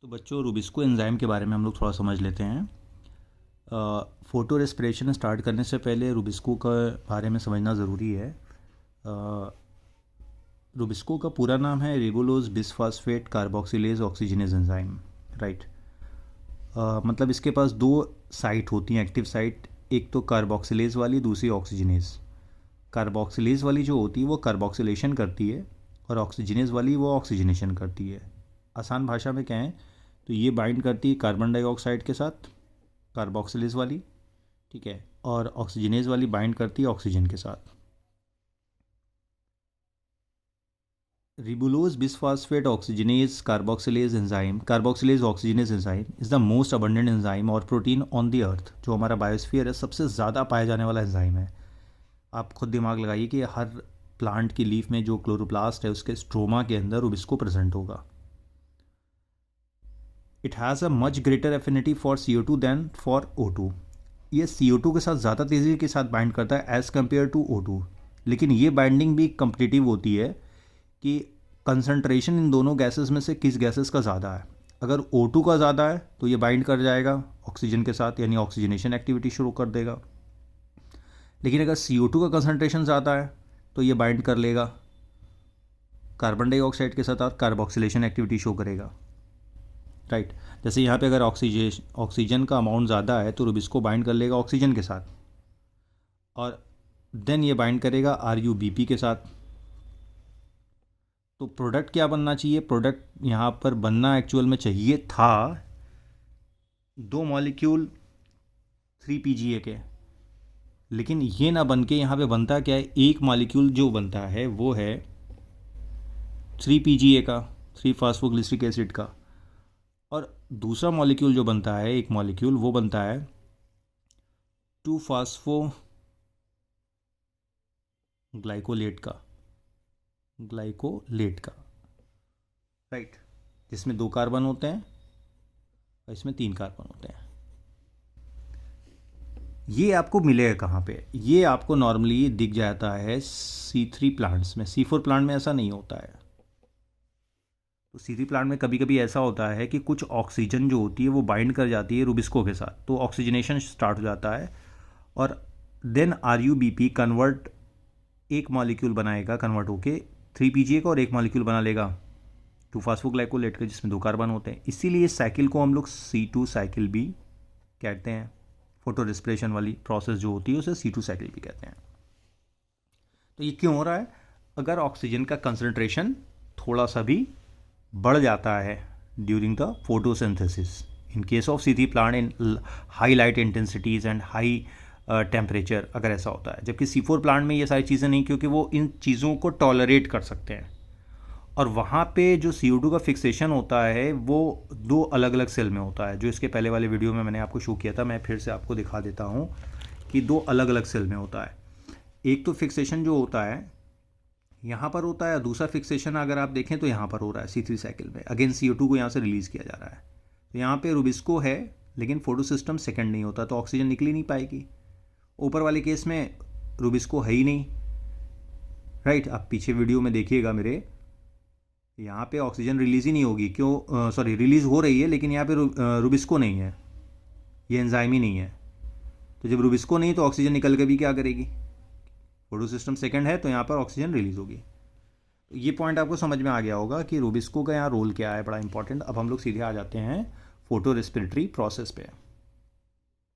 तो बच्चों, rubisco enzyme के बारे में हम लोग थोड़ा समझ लेते हैं। फ़ोटो रेस्पिरेशन स्टार्ट करने से पहले रूबिस्को के बारे में समझना ज़रूरी है। रूबिस्को का पूरा नाम है ribulose bisphosphate carboxylase oxygenase enzyme, right. मतलब इसके पास दो साइट होती हैं, एक्टिव साइट, एक तो कार्बोक्सिलेज वाली, दूसरी ऑक्सीजनेज। कार्बोक्सिलेज वाली जो होती है वो कार्बोक्सिलेशन करती है और ऑक्सीजनेज वाली वो ऑक्सीजनेशन करती है। आसान भाषा में कहें तो ये बाइंड करती है कार्बन डाइऑक्साइड के साथ, कार्बोक्सिलेज वाली, ठीक है, और ऑक्सीजनेज वाली बाइंड करती है ऑक्सीजन के साथ। Ribulose bisphosphate oxygenase carboxylase enzyme, carboxylase oxygenase enzyme is the most abundant enzyme और प्रोटीन ऑन द अर्थ, जो हमारा बायोस्फीयर है सबसे ज़्यादा पाया जाने वाला एंजाइम है। आप खुद दिमाग लगाइए कि हर प्लांट की लीफ में जो क्लोरोप्लास्ट है उसके स्ट्रोमा के अंदर रूबिस्को प्रेजेंट होगा। It has a much greater affinity for CO2 than for O2। ये CO2 के साथ ज़्यादा तेज़ी के साथ बाइंड करता है एज़ कम्पेयर टू O2, लेकिन ये बाइंडिंग भी कम्पिटिटिव होती है कि कंसंट्रेशन इन दोनों गैसेस में से किस गैसेस का ज़्यादा है। अगर O2 का ज़्यादा है तो ये बाइंड कर जाएगा ऑक्सीजन के साथ, यानी ऑक्सीजनेशन एक्टिविटी शुरू कर देगा। लेकिन अगर CO2 का कंसंट्रेशन ज़्यादा है तो ये बाइंड कर लेगा कार्बन डाइऑक्साइड के साथ, कार्बोक्सिलेशन एक्टिविटी शो करेगा, राइट। जैसे यहाँ पे अगर ऑक्सीजन का अमाउंट ज़्यादा है तो रूबिस्को बाइंड कर लेगा ऑक्सीजन के साथ और देन ये बाइंड करेगा RuBP के साथ। तो प्रोडक्ट क्या बनना चाहिए? प्रोडक्ट यहाँ पर बनना एक्चुअल में चाहिए था 2 मॉलिक्यूल 3PGA के, लेकिन ये ना बन के यहाँ पे बनता क्या है, एक मॉलिक्यूल जो बनता है वो है 3PGA का, 3 फास्फोग्लिसरिक एसिड का, और दूसरा मॉलिक्यूल जो बनता है, एक मॉलिक्यूल वो बनता है 2 फास्फोग्लाइकोलेट का, राइट, जिसमें 2 कार्बन होते हैं और इसमें 3 कार्बन होते हैं। ये आपको मिलेगा कहाँ पे? ये आपको नॉर्मली दिख जाता है C3 प्लांट्स में। C4 प्लांट में ऐसा नहीं होता है। तो C3 प्लांट में कभी कभी ऐसा होता है कि कुछ ऑक्सीजन जो होती है वो बाइंड कर जाती है रूबिस्को के साथ, तो ऑक्सीजनेशन स्टार्ट हो जाता है और देन RuBP कन्वर्ट, एक मॉलिक्यूल बनाएगा कन्वर्ट होके 3PGA का और एक मॉलिक्यूल बना लेगा 2 फास्फोग्लाइकोलेट का, जिसमें 2 कार्बन होते हैं। इसीलिए इस साइकिल को हम लोग C2 साइकिल भी कहते हैं। फोटो रेस्पिरेशन वाली प्रोसेस जो होती है उसे C2 साइकिल भी कहते हैं। तो ये क्यों हो रहा है? अगर ऑक्सीजन का कंसंट्रेशन थोड़ा सा भी बढ़ जाता है during the photosynthesis, in case of C3 plant in high light intensities and high temperature, अगर ऐसा होता है, जबकि C4 प्लांट में ये सारी चीज़ें नहीं, क्योंकि वो इन चीज़ों को टॉलरेट कर सकते हैं। और वहाँ पे जो CO2 का फिक्सेशन होता है वो 2 अलग अलग सेल में होता है, जो इसके पहले वाले वीडियो में मैंने आपको शो किया था। मैं फिर से आपको दिखा देता हूँ कि 2 अलग अलग सेल में होता है। एक तो फिक्सेशन जो होता है यहाँ पर होता है, दूसरा फिक्सेशन अगर आप देखें तो यहाँ पर हो रहा है C3 साइकिल में। अगेन CO2 को यहाँ से रिलीज़ किया जा रहा है। तो यहाँ पे रूबिस्को है लेकिन फोटो सिस्टम सेकेंड नहीं होता, तो ऑक्सीजन निकल ही नहीं पाएगी। ऊपर वाले केस में रूबिस्को है ही नहीं, राइट। आप पीछे वीडियो में देखिएगा मेरे, यहाँ पे ऑक्सीजन रिलीज़ ही नहीं होगी। क्यों? सॉरी, रिलीज़ हो रही है लेकिन यहाँ पे रूबिस्को नहीं है, ये एंजाइम ही नहीं है। तो जब रूबिस्को नहीं तो ऑक्सीजन निकल के भी क्या करेगी? फोटो सिस्टम सेकंड है तो यहाँ पर ऑक्सीजन रिलीज़ होगी। तो ये पॉइंट आपको समझ में आ गया होगा कि रूबिस्को का यहाँ रोल क्या है, बड़ा इंपॉर्टेंट। अब हम लोग सीधे आ जाते हैं फोटो रेस्पिरेटरी प्रोसेस पे।